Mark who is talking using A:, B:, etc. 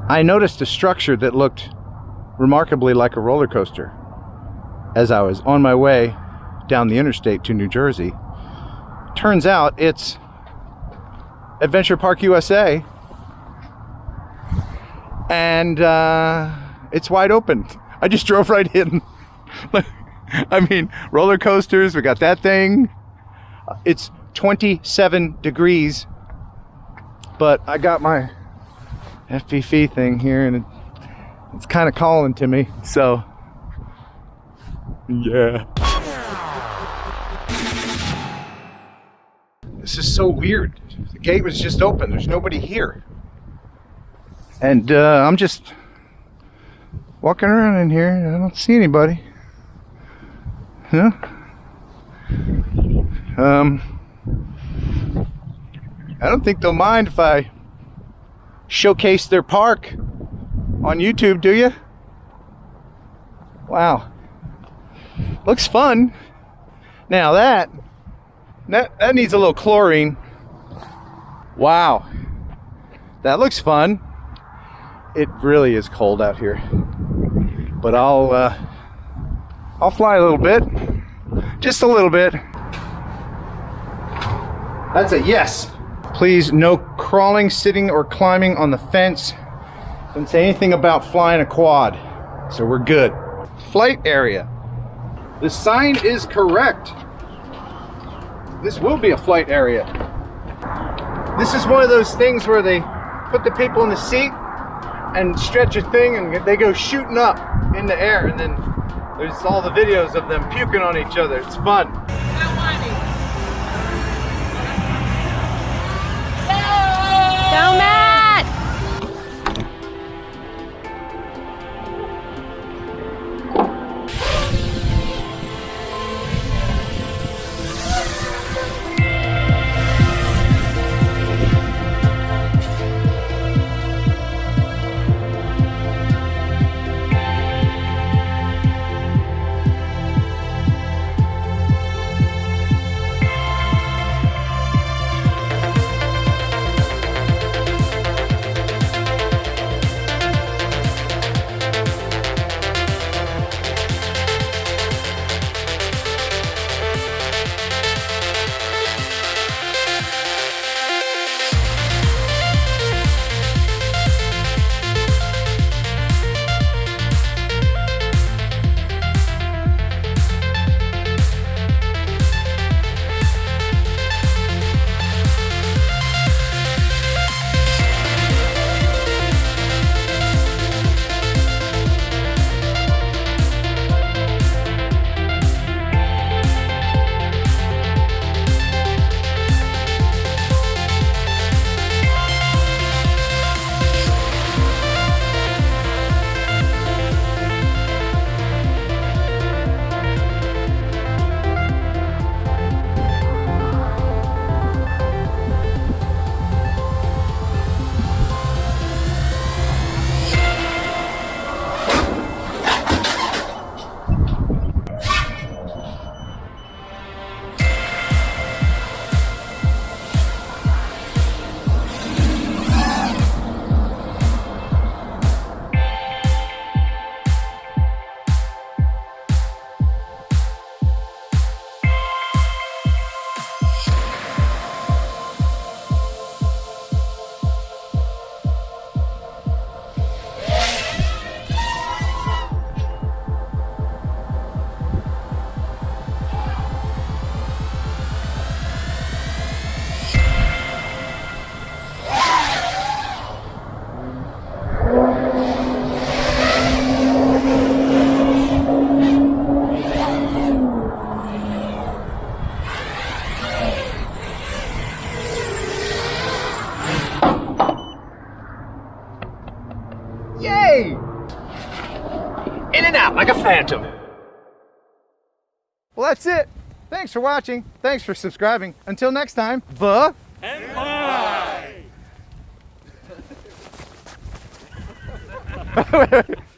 A: I noticed a structure that looked remarkably like a roller coaster as I was on my way down the interstate to New Jersey. Turns out it's Adventure Park USA, and it's wide open. I just drove right in. I mean, roller coasters, we got that thing. It's 27 degrees, but I got my FPV thing here, and it's kind of calling to me, so yeah. This is so weird. The gate was just open, there's nobody here, and I'm just walking around in here. I don't see anybody. Huh? I don't think they'll mind if I showcase their park on YouTube, do you? Wow. Looks fun. Now that needs a little chlorine. Wow. That looks fun. It really is cold out here. But I'll fly a little bit. Just a little bit. That's a yes. Please, no crawling, sitting, or climbing on the fence. Didn't say anything about flying a quad, so we're good. Flight area. The sign is correct. This will be a flight area. This is one of those things where they put the people in the seat and stretch a thing and they go shooting up in the air, and then there's all the videos of them puking on each other. It's fun.
B: Go, Matt!
A: Yay! In and out like a phantom. Well, that's it. Thanks for watching. Thanks for subscribing. Until next time, bye.
C: And bye.